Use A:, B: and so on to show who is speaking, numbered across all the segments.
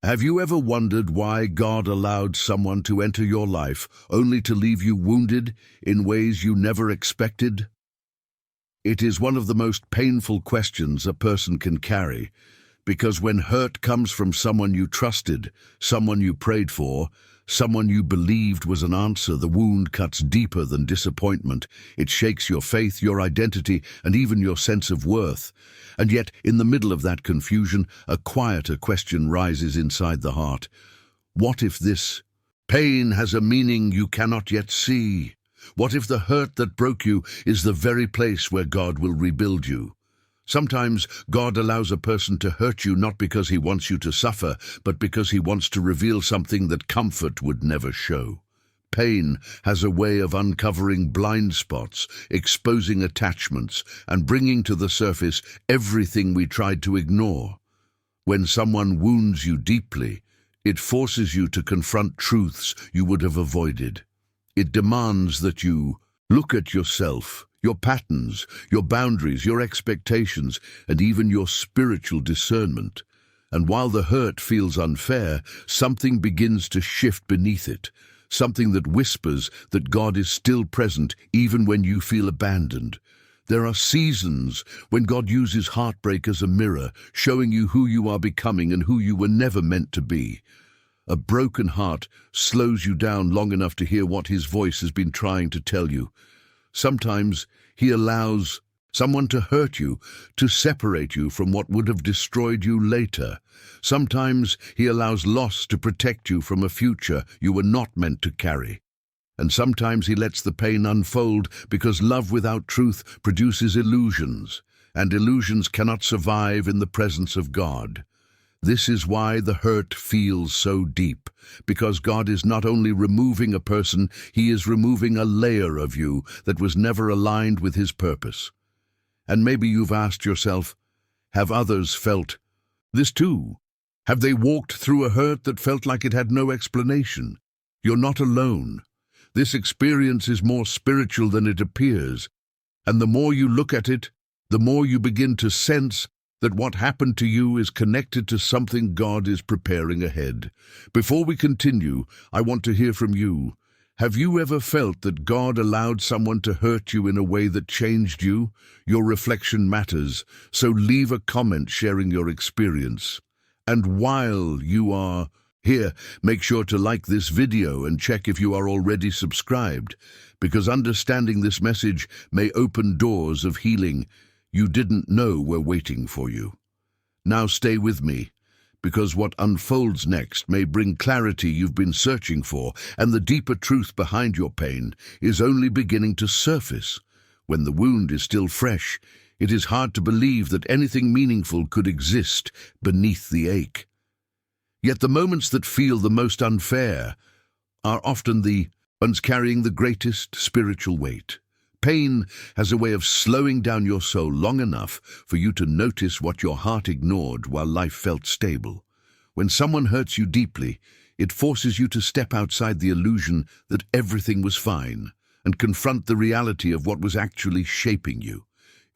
A: Have you ever wondered why God allowed someone to enter your life only to leave you wounded in ways you never expected? It is one of the most painful questions a person can carry, because when hurt comes from someone you trusted, someone you prayed for, someone you believed was an answer, the wound cuts deeper than disappointment. It shakes your faith, your identity, and even your sense of worth. And yet, in the middle of that confusion, a quieter question rises inside the heart. What if this pain has a meaning you cannot yet see? What if the hurt that broke you is the very place where God will rebuild you? Sometimes God allows a person to hurt you not because he wants you to suffer, but because he wants to reveal something that comfort would never show. Pain has a way of uncovering blind spots, exposing attachments, and bringing to the surface everything we tried to ignore. When someone wounds you deeply, it forces you to confront truths you would have avoided. It demands that you look at yourself, your patterns, your boundaries, your expectations, and even your spiritual discernment. And while the hurt feels unfair, something begins to shift beneath it, something that whispers that God is still present even when you feel abandoned. There are seasons when God uses heartbreak as a mirror, showing you who you are becoming and who you were never meant to be. A broken heart slows you down long enough to hear what His voice has been trying to tell you. Sometimes He allows someone to hurt you, to separate you from what would have destroyed you later. Sometimes He allows loss to protect you from a future you were not meant to carry. And sometimes He lets the pain unfold because love without truth produces illusions, and illusions cannot survive in the presence of God. This is why the hurt feels so deep, because God is not only removing a person, He is removing a layer of you that was never aligned with His purpose. And maybe you've asked yourself, have others felt this too? Have they walked through a hurt that felt like it had no explanation? You're not alone. This experience is more spiritual than it appears, and the more you look at it, the more you begin to sense that what happened to you is connected to something God is preparing ahead. Before we continue, I want to hear from you. Have you ever felt that God allowed someone to hurt you in a way that changed you? Your reflection matters, so leave a comment sharing your experience. And while you are here, make sure to like this video and check if you are already subscribed, because understanding this message may open doors of healing you didn't know were waiting for you. Now stay with me, because what unfolds next may bring clarity you've been searching for, and the deeper truth behind your pain is only beginning to surface. When the wound is still fresh, it is hard to believe that anything meaningful could exist beneath the ache. Yet the moments that feel the most unfair are often the ones carrying the greatest spiritual weight. Pain has a way of slowing down your soul long enough for you to notice what your heart ignored while life felt stable. When someone hurts you deeply, it forces you to step outside the illusion that everything was fine and confront the reality of what was actually shaping you.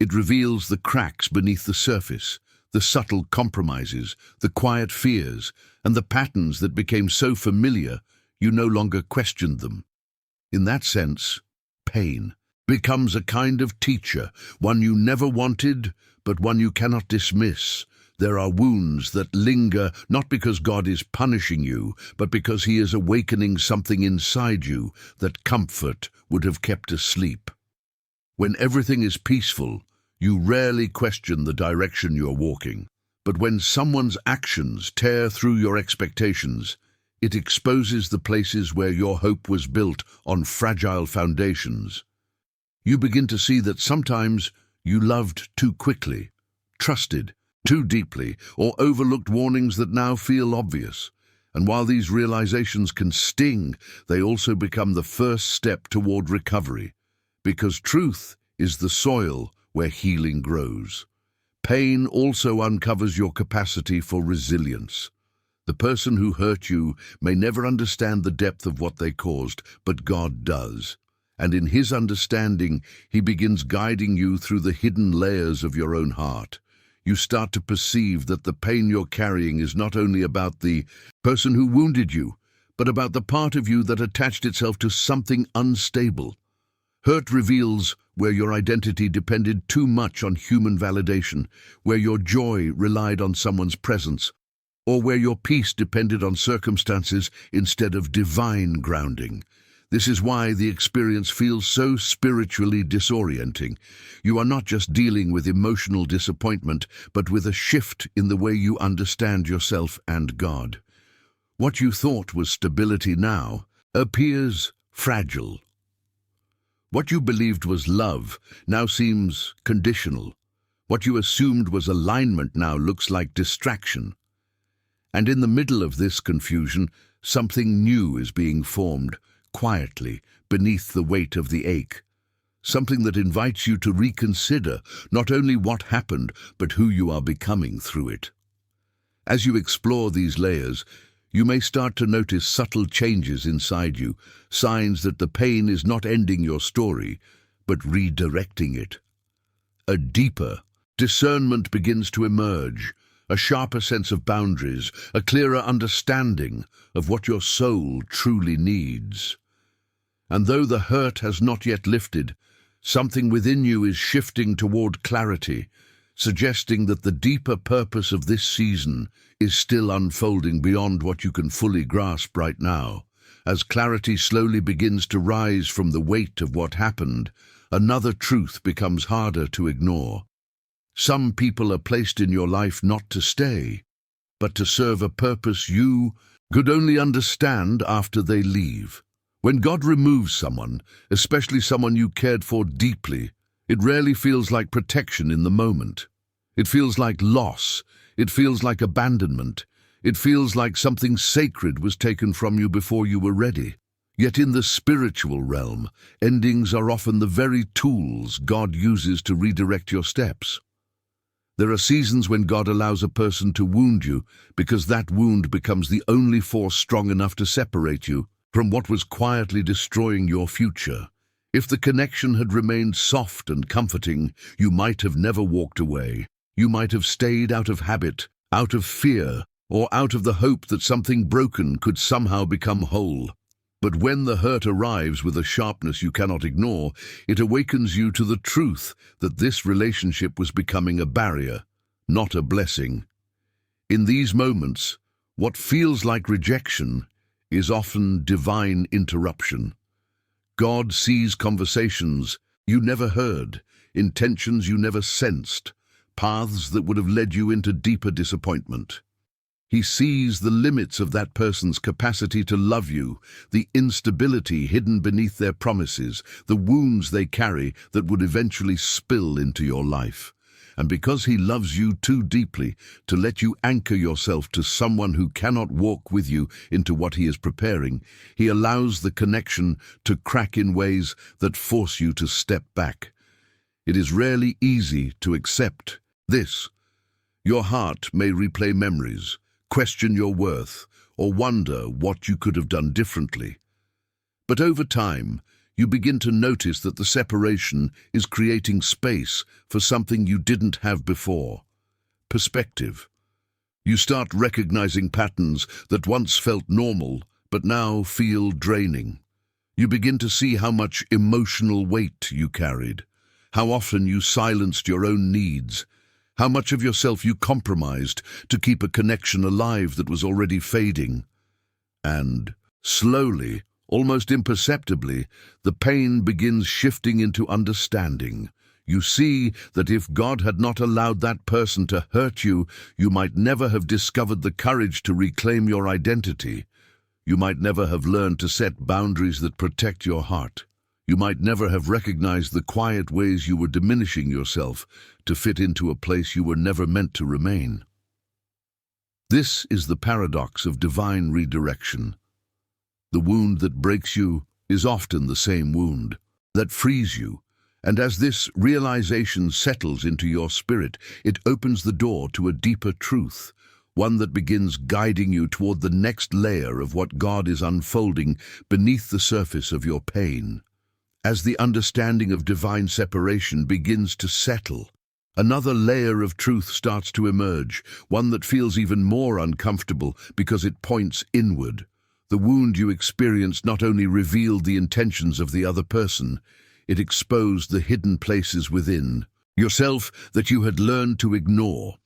A: It reveals the cracks beneath the surface, the subtle compromises, the quiet fears, and the patterns that became so familiar you no longer questioned them. In that sense, pain becomes a kind of teacher, one you never wanted, but one you cannot dismiss. There are wounds that linger not because God is punishing you, but because He is awakening something inside you that comfort would have kept asleep. When everything is peaceful, you rarely question the direction you're walking. But when someone's actions tear through your expectations, it exposes the places where your hope was built on fragile foundations. You begin to see that sometimes you loved too quickly, trusted too deeply, or overlooked warnings that now feel obvious. And while these realizations can sting, they also become the first step toward recovery, because truth is the soil where healing grows. Pain also uncovers your capacity for resilience. The person who hurt you may never understand the depth of what they caused, but God does. And in His understanding, He begins guiding you through the hidden layers of your own heart. You start to perceive that the pain you're carrying is not only about the person who wounded you, but about the part of you that attached itself to something unstable. Hurt reveals where your identity depended too much on human validation, where your joy relied on someone's presence, or where your peace depended on circumstances instead of divine grounding. This is why the experience feels so spiritually disorienting. You are not just dealing with emotional disappointment, but with a shift in the way you understand yourself and God. What you thought was stability now appears fragile. What you believed was love now seems conditional. What you assumed was alignment now looks like distraction. And in the middle of this confusion, something new is being formed, quietly, beneath the weight of the ache. Something that invites you to reconsider not only what happened, but who you are becoming through it. As you explore these layers, you may start to notice subtle changes inside you, signs that the pain is not ending your story, but redirecting it. A deeper discernment begins to emerge, a sharper sense of boundaries, a clearer understanding of what your soul truly needs. And though the hurt has not yet lifted, something within you is shifting toward clarity, suggesting that the deeper purpose of this season is still unfolding beyond what you can fully grasp right now. As clarity slowly begins to rise from the weight of what happened, another truth becomes harder to ignore. Some people are placed in your life not to stay, but to serve a purpose you could only understand after they leave. When God removes someone, especially someone you cared for deeply, it rarely feels like protection in the moment. It feels like loss. It feels like abandonment. It feels like something sacred was taken from you before you were ready. Yet in the spiritual realm, endings are often the very tools God uses to redirect your steps. There are seasons when God allows a person to wound you because that wound becomes the only force strong enough to separate you from what was quietly destroying your future. If the connection had remained soft and comforting, you might have never walked away. You might have stayed out of habit, out of fear, or out of the hope that something broken could somehow become whole. But when the hurt arrives with a sharpness you cannot ignore, it awakens you to the truth that this relationship was becoming a barrier, not a blessing. In these moments, what feels like rejection is often divine interruption. God sees conversations you never heard, intentions you never sensed, paths that would have led you into deeper disappointment. He sees the limits of that person's capacity to love you, the instability hidden beneath their promises, the wounds they carry that would eventually spill into your life. And because he loves you too deeply to let you anchor yourself to someone who cannot walk with you into what he is preparing, he allows the connection to crack in ways that force you to step back. It is rarely easy to accept this. Your heart may replay memories, question your worth, or wonder what you could have done differently. But over time, you begin to notice that the separation is creating space for something you didn't have before. Perspective. You start recognizing patterns that once felt normal, but now feel draining. You begin to see how much emotional weight you carried, how often you silenced your own needs, how much of yourself you compromised to keep a connection alive that was already fading. And slowly, almost imperceptibly, the pain begins shifting into understanding. You see that if God had not allowed that person to hurt you, you might never have discovered the courage to reclaim your identity. You might never have learned to set boundaries that protect your heart. You might never have recognized the quiet ways you were diminishing yourself to fit into a place you were never meant to remain. This is the paradox of divine redirection. The wound that breaks you is often the same wound that frees you, and as this realization settles into your spirit, it opens the door to a deeper truth, one that begins guiding you toward the next layer of what God is unfolding beneath the surface of your pain. As the understanding of divine separation begins to settle, Another layer of truth starts to emerge, one that feels even more uncomfortable because it points inward. The wound you experienced not only revealed the intentions of the other person, it exposed the hidden places within yourself that you had learned to ignore.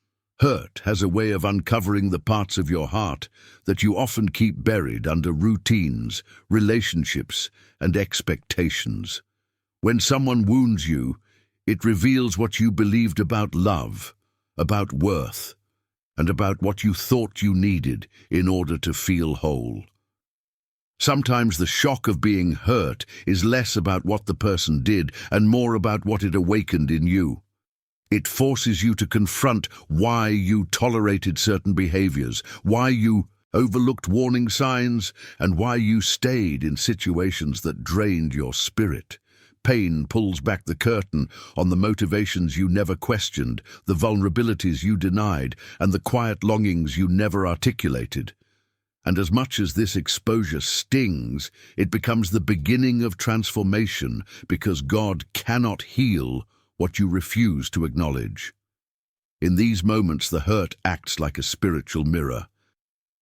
A: Hurt has a way of uncovering the parts of your heart that you often keep buried under routines, relationships, and expectations. When someone wounds you, it reveals what you believed about love, about worth, and about what you thought you needed in order to feel whole. Sometimes the shock of being hurt is less about what the person did and more about what it awakened in you. It forces you to confront why you tolerated certain behaviors, why you overlooked warning signs, and why you stayed in situations that drained your spirit. Pain pulls back the curtain on the motivations you never questioned, the vulnerabilities you denied, and the quiet longings you never articulated. And as much as this exposure stings, it becomes the beginning of transformation because God cannot heal what you refuse to acknowledge. In these moments, the hurt acts like a spiritual mirror.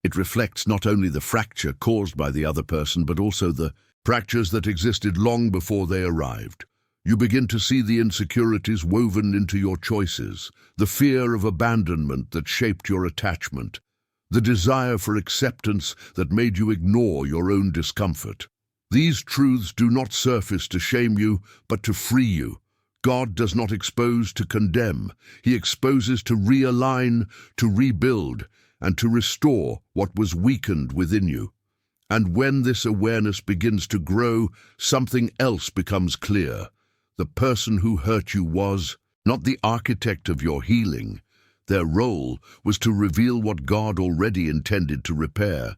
A: It reflects not only the fracture caused by the other person, but also the fractures that existed long before they arrived. You begin to see the insecurities woven into your choices, the fear of abandonment that shaped your attachment, the desire for acceptance that made you ignore your own discomfort. These truths do not surface to shame you, but to free you. God does not expose to condemn. He exposes to realign, to rebuild, and to restore what was weakened within you. And when this awareness begins to grow, something else becomes clear. The person who hurt you was not the architect of your healing. Their role was to reveal what God already intended to repair.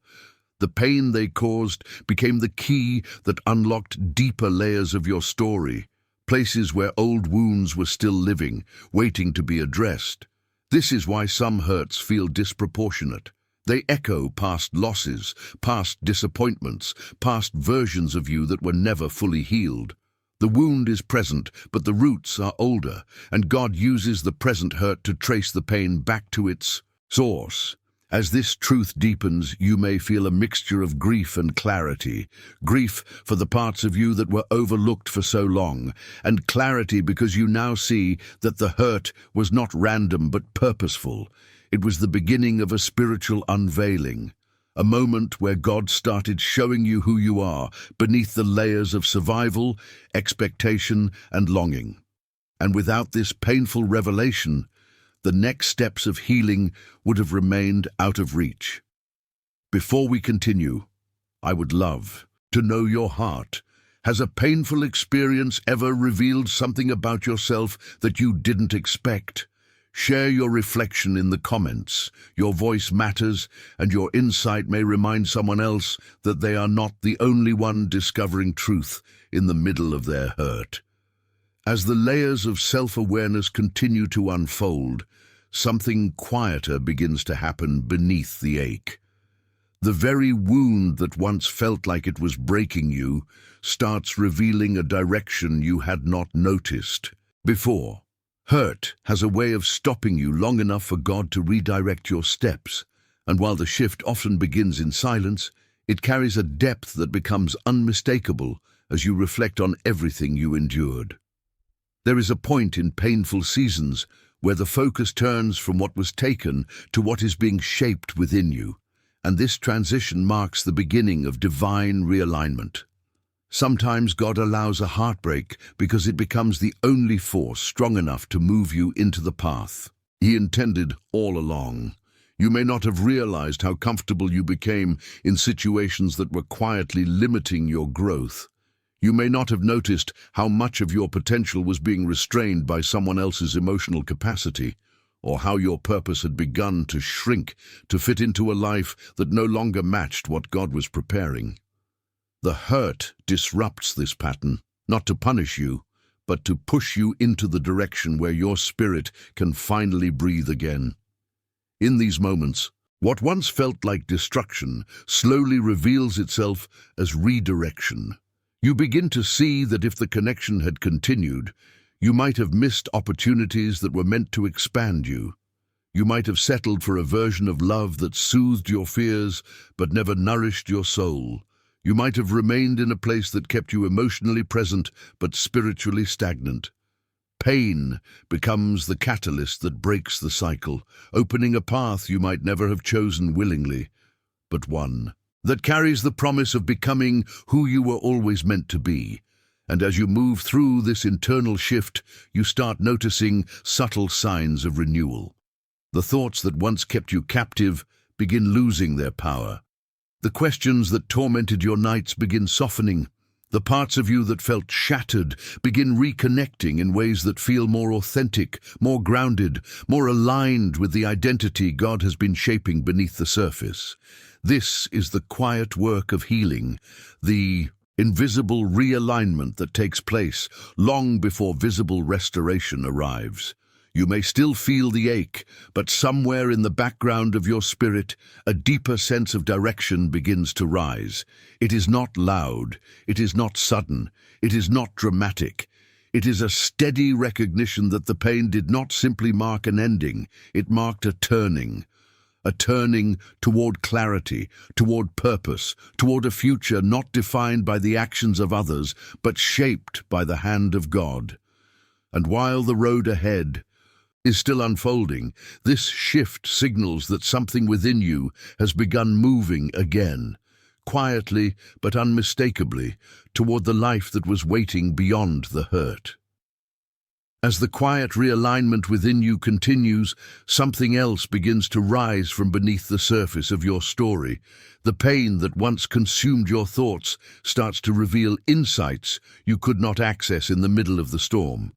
A: The pain they caused became the key that unlocked deeper layers of your story, places where old wounds were still living, waiting to be addressed. This is why some hurts feel disproportionate. They echo past losses, past disappointments, past versions of you that were never fully healed. The wound is present, but the roots are older, and God uses the present hurt to trace the pain back to its source. As this truth deepens, you may feel a mixture of grief and clarity. Grief for the parts of you that were overlooked for so long, and clarity because you now see that the hurt was not random but purposeful. It was the beginning of a spiritual unveiling, a moment where God started showing you who you are beneath the layers of survival, expectation, and longing. And without this painful revelation, the next steps of healing would have remained out of reach. Before we continue, I would love to know your heart. Has a painful experience ever revealed something about yourself that you didn't expect? Share your reflection in the comments. Your voice matters, and your insight may remind someone else that they are not the only one discovering truth in the middle of their hurt. As the layers of self-awareness continue to unfold, something quieter begins to happen beneath the ache. The very wound that once felt like it was breaking you starts revealing a direction you had not noticed before. Hurt has a way of stopping you long enough for God to redirect your steps, and while the shift often begins in silence, it carries a depth that becomes unmistakable as you reflect on everything you endured. There is a point in painful seasons where the focus turns from what was taken to what is being shaped within you, and this transition marks the beginning of divine realignment. Sometimes God allows a heartbreak because it becomes the only force strong enough to move you into the path He intended all along. You may not have realized how comfortable you became in situations that were quietly limiting your growth. You may not have noticed how much of your potential was being restrained by someone else's emotional capacity, or how your purpose had begun to shrink to fit into a life that no longer matched what God was preparing. The hurt disrupts this pattern, not to punish you, but to push you into the direction where your spirit can finally breathe again. In these moments, what once felt like destruction slowly reveals itself as redirection. You begin to see that if the connection had continued, You might have missed opportunities that were meant to expand you. You might have settled for a version of love that soothed your fears but never nourished your soul. You might have remained in a place that kept you emotionally present but spiritually stagnant. Pain becomes the catalyst that breaks the cycle, opening a path you might never have chosen willingly, but one that carries the promise of becoming who you were always meant to be. And as you move through this internal shift, you start noticing subtle signs of renewal. The thoughts that once kept you captive begin losing their power. The questions that tormented your nights begin softening. The parts of you that felt shattered begin reconnecting in ways that feel more authentic, more grounded, more aligned with the identity God has been shaping beneath the surface. This is the quiet work of healing, the invisible realignment that takes place long before visible restoration arrives. You may still feel the ache, but somewhere in the background of your spirit, a deeper sense of direction begins to rise. It is not loud, it is not sudden, it is not dramatic. It is a steady recognition that the pain did not simply mark an ending, it marked a turning toward clarity, toward purpose, toward a future not defined by the actions of others, but shaped by the hand of God. And while the road ahead is still unfolding, this shift signals that something within you has begun moving again, quietly but unmistakably, toward the life that was waiting beyond the hurt. As the quiet realignment within you continues, something else begins to rise from beneath the surface of your story. The pain that once consumed your thoughts starts to reveal insights you could not access in the middle of the storm.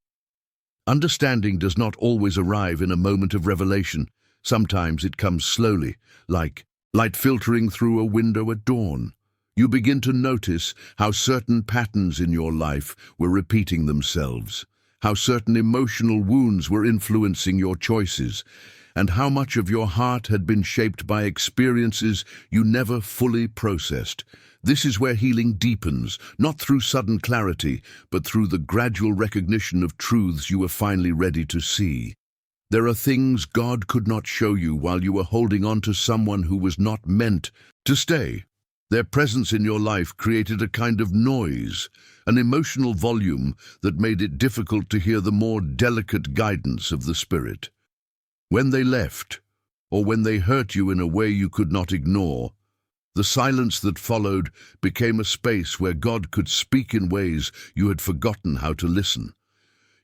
A: Understanding does not always arrive in a moment of revelation. Sometimes it comes slowly, like light filtering through a window at dawn. You begin to notice how certain patterns in your life were repeating themselves, how certain emotional wounds were influencing your choices, and how much of your heart had been shaped by experiences you never fully processed. This is where healing deepens, not through sudden clarity, but through the gradual recognition of truths you were finally ready to see. There are things God could not show you while you were holding on to someone who was not meant to stay. Their presence in your life created a kind of noise, an emotional volume that made it difficult to hear the more delicate guidance of the Spirit. When they left, or when they hurt you in a way you could not ignore, the silence that followed became a space where God could speak in ways you had forgotten how to listen.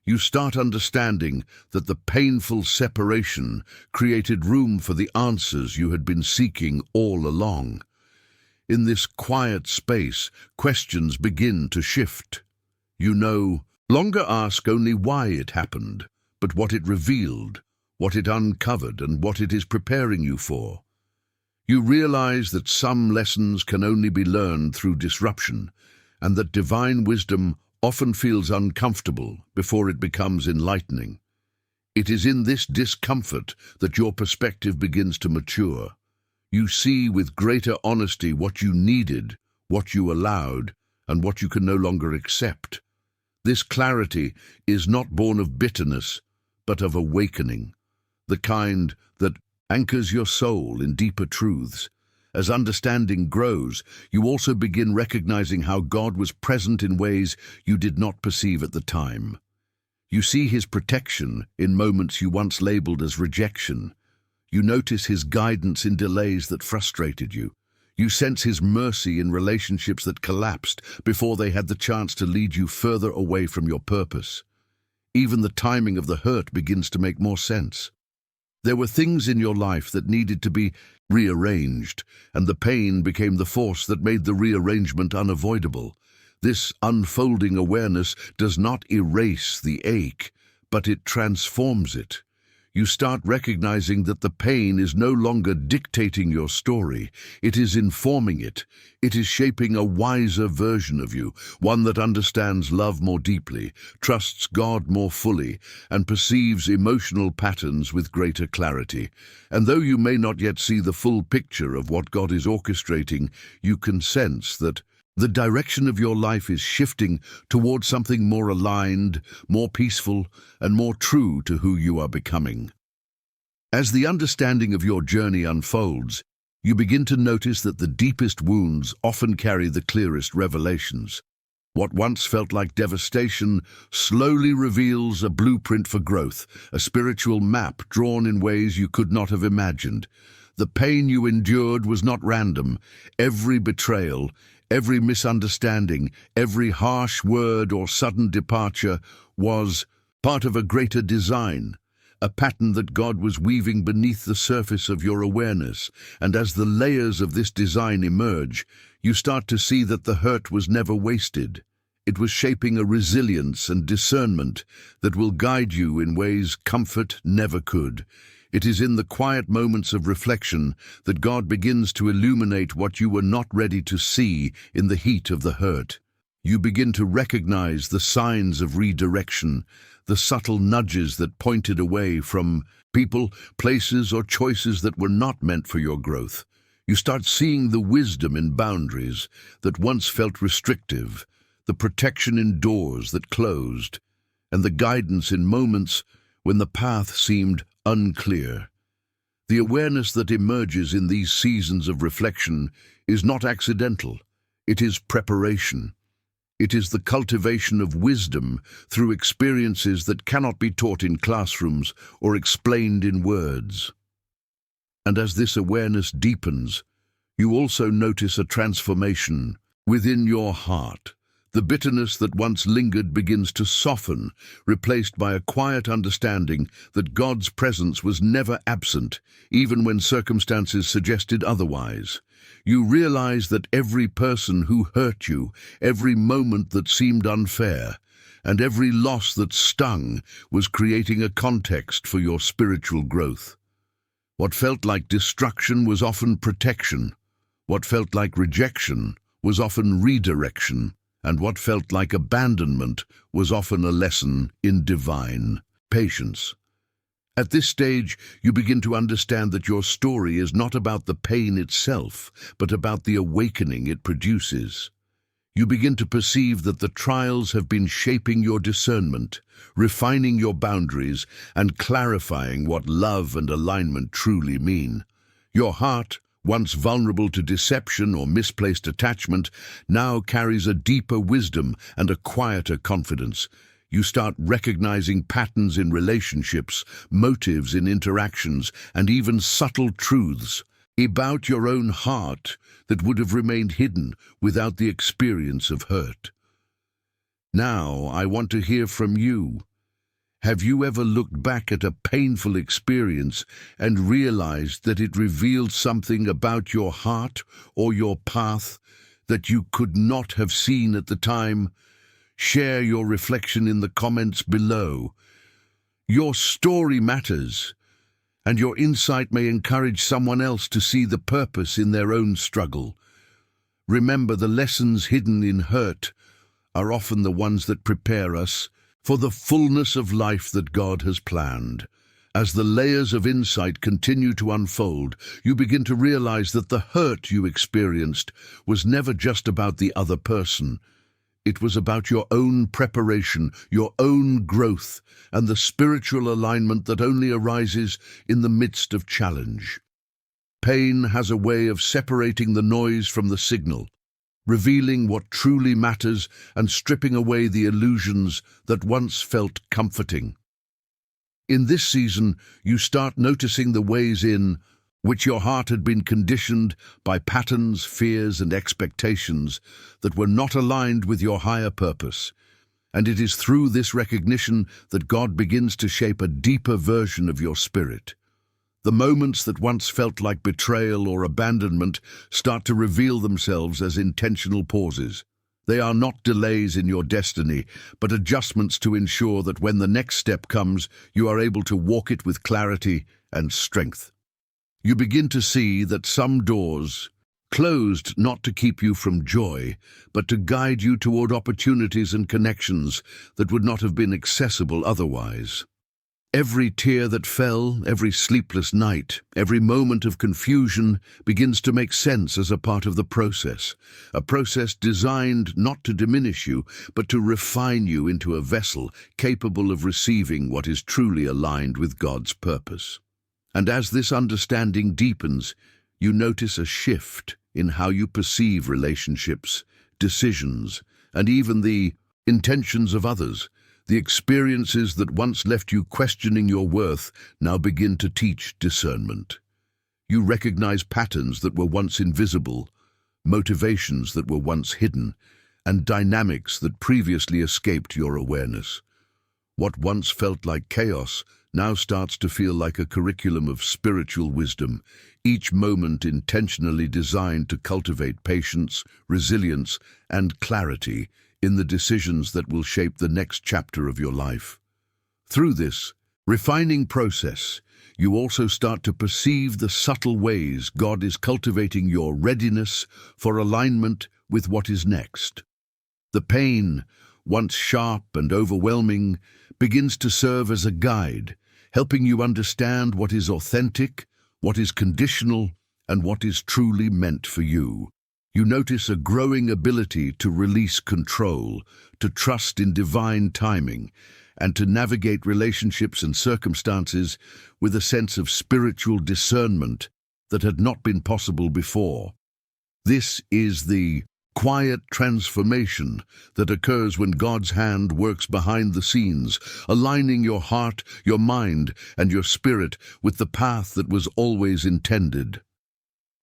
A: You start understanding that the painful separation created room for the answers you had been seeking all along. In this quiet space, questions begin to shift. You no longer ask only why it happened, but what it revealed, what it uncovered, and what it is preparing you for. You realize that some lessons can only be learned through disruption, and that divine wisdom often feels uncomfortable before it becomes enlightening. It is in this discomfort that your perspective begins to mature. You see with greater honesty what you needed, what you allowed, and what you can no longer accept. This clarity is not born of bitterness, but of awakening, the kind that anchors your soul in deeper truths. As understanding grows, you also begin recognizing how God was present in ways you did not perceive at the time. You see His protection in moments you once labeled as rejection. You notice His guidance in delays that frustrated you. You sense His mercy in relationships that collapsed before they had the chance to lead you further away from your purpose. Even the timing of the hurt begins to make more sense. There were things in your life that needed to be rearranged, and the pain became the force that made the rearrangement unavoidable. This unfolding awareness does not erase the ache, but it transforms it. You start recognizing that the pain is no longer dictating your story. It is informing it. It is shaping a wiser version of you, one that understands love more deeply, trusts God more fully, and perceives emotional patterns with greater clarity. And though you may not yet see the full picture of what God is orchestrating, you can sense that The direction of your life is shifting towards something more aligned, more peaceful, and more true to who you are becoming. As the understanding of your journey unfolds, you begin to notice that the deepest wounds often carry the clearest revelations. What once felt like devastation slowly reveals a blueprint for growth, a spiritual map drawn in ways you could not have imagined. The pain you endured was not random. Every betrayal, every misunderstanding, every harsh word or sudden departure was part of a greater design, a pattern that God was weaving beneath the surface of your awareness. And as the layers of this design emerge, you start to see that the hurt was never wasted. It was shaping a resilience and discernment that will guide you in ways comfort never could. It is in the quiet moments of reflection that God begins to illuminate what you were not ready to see in the heat of the hurt. You begin to recognize the signs of redirection, the subtle nudges that pointed away from people, places, or choices that were not meant for your growth. You start seeing the wisdom in boundaries that once felt restrictive, the protection in doors that closed, and the guidance in moments when the path seemed unclear. The awareness that emerges in these seasons of reflection is not accidental. It is preparation. It is the cultivation of wisdom through experiences that cannot be taught in classrooms or explained in words. And as this awareness deepens, you also notice a transformation within your heart. The bitterness that once lingered begins to soften, replaced by a quiet understanding that God's presence was never absent, even when circumstances suggested otherwise. You realize that every person who hurt you, every moment that seemed unfair, and every loss that stung was creating a context for your spiritual growth. What felt like destruction was often protection. What felt like rejection was often redirection. And what felt like abandonment was often a lesson in divine patience. At this stage, you begin to understand that your story is not about the pain itself, but about the awakening it produces. You begin to perceive that the trials have been shaping your discernment, refining your boundaries, and clarifying what love and alignment truly mean. Your heart, once vulnerable to deception or misplaced attachment, now carries a deeper wisdom and a quieter confidence. You start recognizing patterns in relationships, motives in interactions, and even subtle truths about your own heart that would have remained hidden without the experience of hurt. Now, I want to hear from you. Have you ever looked back at a painful experience and realized that it revealed something about your heart or your path that you could not have seen at the time? Share your reflection in the comments below. Your story matters, and your insight may encourage someone else to see the purpose in their own struggle. Remember, the lessons hidden in hurt are often the ones that prepare us for the fullness of life that God has planned. As the layers of insight continue to unfold, you begin to realize that the hurt you experienced was never just about the other person. It was about your own preparation, your own growth, and the spiritual alignment that only arises in the midst of challenge. Pain has a way of separating the noise from the signal, revealing what truly matters and stripping away the illusions that once felt comforting. In this season, you start noticing the ways in which your heart had been conditioned by patterns, fears, and expectations that were not aligned with your higher purpose. And it is through this recognition that God begins to shape a deeper version of your spirit. The moments that once felt like betrayal or abandonment start to reveal themselves as intentional pauses. They are not delays in your destiny, but adjustments to ensure that when the next step comes, you are able to walk it with clarity and strength. You begin to see that some doors closed not to keep you from joy, but to guide you toward opportunities and connections that would not have been accessible otherwise. Every tear that fell, every sleepless night, every moment of confusion begins to make sense as a part of the process. A process designed not to diminish you, but to refine you into a vessel capable of receiving what is truly aligned with God's purpose. And as this understanding deepens, you notice a shift in how you perceive relationships, decisions, and even the intentions of others. The experiences that once left you questioning your worth now begin to teach discernment. You recognize patterns that were once invisible, motivations that were once hidden, and dynamics that previously escaped your awareness. What once felt like chaos now starts to feel like a curriculum of spiritual wisdom, each moment intentionally designed to cultivate patience, resilience, and clarity in the decisions that will shape the next chapter of your life. Through this refining process, you also start to perceive the subtle ways God is cultivating your readiness for alignment with what is next. The pain, once sharp and overwhelming, begins to serve as a guide, helping you understand what is authentic, what is conditional, and what is truly meant for you. You notice a growing ability to release control, to trust in divine timing, and to navigate relationships and circumstances with a sense of spiritual discernment that had not been possible before. This is the quiet transformation that occurs when God's hand works behind the scenes, aligning your heart, your mind, and your spirit with the path that was always intended.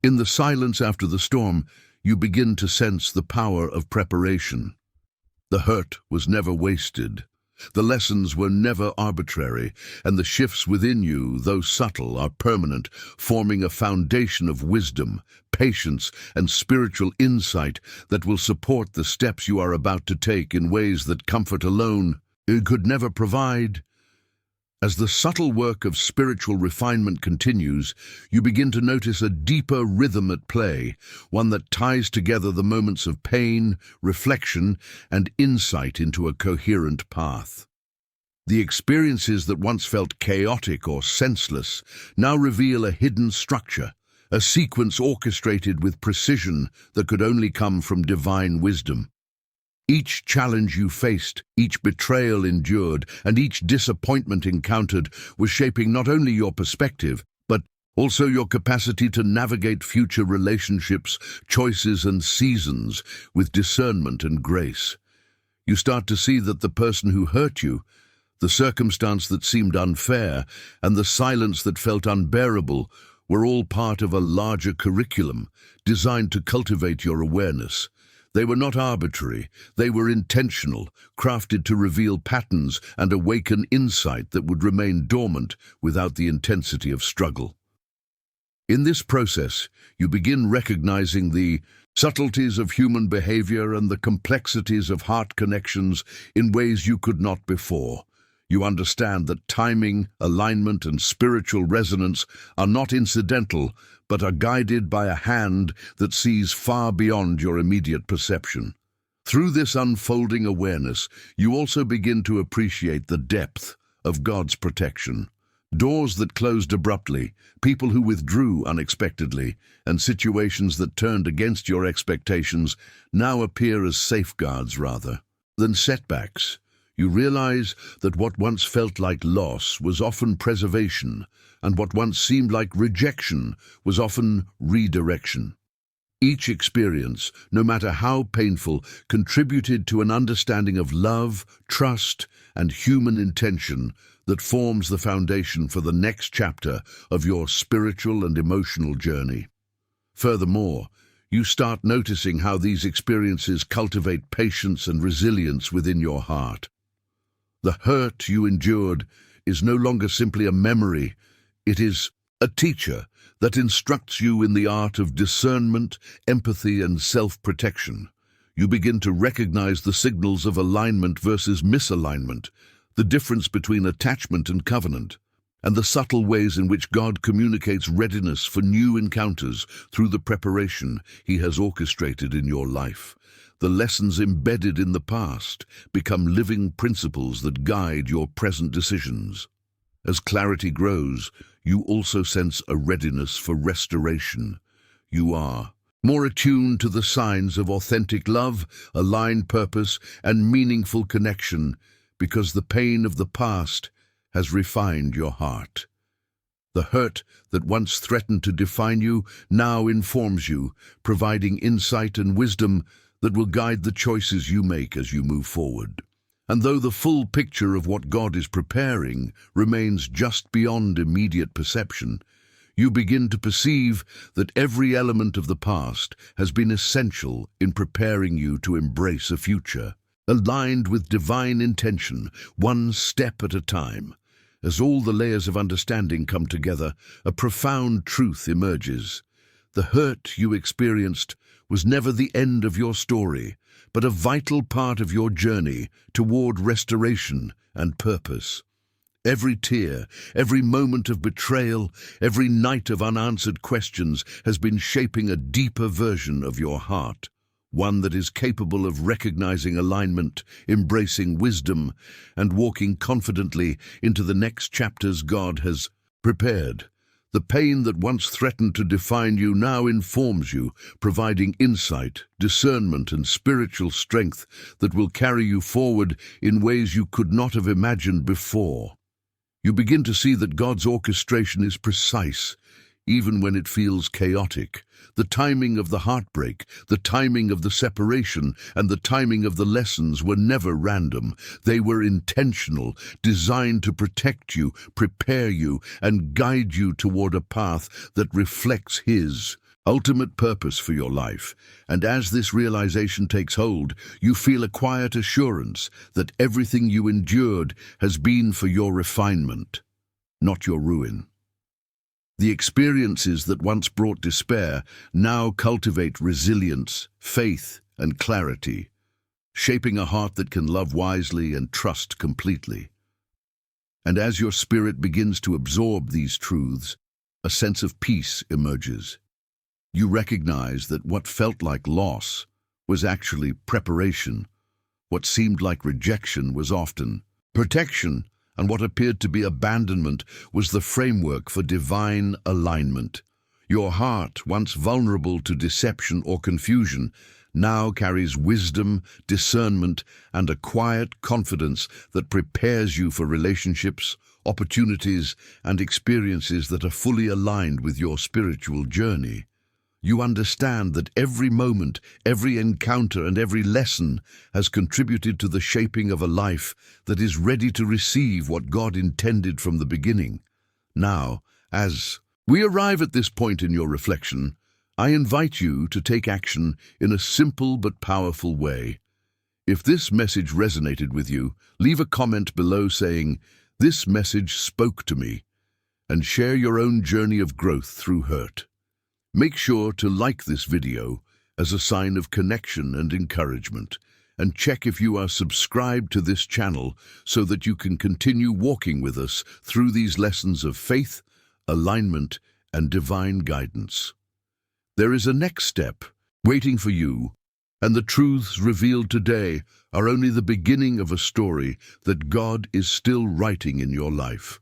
A: In the silence after the storm, you begin to sense the power of preparation. The hurt was never wasted. The lessons were never arbitrary, and the shifts within you, though subtle, are permanent, forming a foundation of wisdom, patience, and spiritual insight that will support the steps you are about to take in ways that comfort alone could never provide. As the subtle work of spiritual refinement continues, you begin to notice a deeper rhythm at play, one that ties together the moments of pain, reflection, and insight into a coherent path. The experiences that once felt chaotic or senseless now reveal a hidden structure, a sequence orchestrated with precision that could only come from divine wisdom. Each challenge you faced, each betrayal endured, and each disappointment encountered was shaping not only your perspective, but also your capacity to navigate future relationships, choices, and seasons with discernment and grace. You start to see that the person who hurt you, the circumstance that seemed unfair, and the silence that felt unbearable were all part of a larger curriculum designed to cultivate your awareness. They were not arbitrary, they were intentional, crafted to reveal patterns and awaken insight that would remain dormant without the intensity of struggle. In this process, you begin recognizing the subtleties of human behavior and the complexities of heart connections in ways you could not before. You understand that timing, alignment, and spiritual resonance are not incidental, but are guided by a hand that sees far beyond your immediate perception. Through this unfolding awareness, you also begin to appreciate the depth of God's protection. Doors that closed abruptly, people who withdrew unexpectedly, and situations that turned against your expectations now appear as safeguards rather than setbacks. You realize that what once felt like loss was often preservation, and what once seemed like rejection was often redirection. Each experience, no matter how painful, contributed to an understanding of love, trust, and human intention that forms the foundation for the next chapter of your spiritual and emotional journey. Furthermore, you start noticing how these experiences cultivate patience and resilience within your heart. The hurt you endured is no longer simply a memory, it is a teacher that instructs you in the art of discernment, empathy, and self-protection. You begin to recognize the signals of alignment versus misalignment, the difference between attachment and covenant, and the subtle ways in which God communicates readiness for new encounters through the preparation He has orchestrated in your life. The lessons embedded in the past become living principles that guide your present decisions. As clarity grows, you also sense a readiness for restoration. You are more attuned to the signs of authentic love, aligned purpose, and meaningful connection because the pain of the past has refined your heart. The hurt that once threatened to define you now informs you, providing insight and wisdom that will guide the choices you make as you move forward. And though the full picture of what God is preparing remains just beyond immediate perception, you begin to perceive that every element of the past has been essential in preparing you to embrace a future, aligned with divine intention, one step at a time. As all the layers of understanding come together, a profound truth emerges. The hurt you experienced was never the end of your story, but a vital part of your journey toward restoration and purpose. Every tear, every moment of betrayal, every night of unanswered questions has been shaping a deeper version of your heart, one that is capable of recognizing alignment, embracing wisdom, and walking confidently into the next chapters God has prepared. The pain that once threatened to define you now informs you, providing insight, discernment, and spiritual strength that will carry you forward in ways you could not have imagined before. You begin to see that God's orchestration is precise, even when it feels chaotic. The timing of the heartbreak, the timing of the separation, and the timing of the lessons were never random. They were intentional, designed to protect you, prepare you, and guide you toward a path that reflects His ultimate purpose for your life. And as this realization takes hold, you feel a quiet assurance that everything you endured has been for your refinement, not your ruin. The experiences that once brought despair now cultivate resilience, faith, and clarity, shaping a heart that can love wisely and trust completely. And as your spirit begins to absorb these truths, a sense of peace emerges. You recognize that what felt like loss was actually preparation. What seemed like rejection was often protection, and what appeared to be abandonment was the framework for divine alignment. Your heart, once vulnerable to deception or confusion, now carries wisdom, discernment, and a quiet confidence that prepares you for relationships, opportunities, and experiences that are fully aligned with your spiritual journey. You understand that every moment, every encounter, and every lesson has contributed to the shaping of a life that is ready to receive what God intended from the beginning. Now, as we arrive at this point in your reflection, I invite you to take action in a simple but powerful way. If this message resonated with you, leave a comment below saying, "This message spoke to me," and share your own journey of growth through hurt. Make sure to like this video as a sign of connection and encouragement, and check if you are subscribed to this channel so that you can continue walking with us through these lessons of faith, alignment, and divine guidance. There is a next step waiting for you, and the truths revealed today are only the beginning of a story that God is still writing in your life.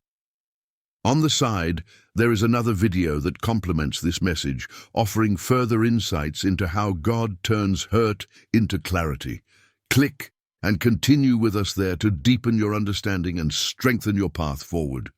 A: On the side, there is another video that complements this message, offering further insights into how God turns hurt into clarity. Click and continue with us there to deepen your understanding and strengthen your path forward.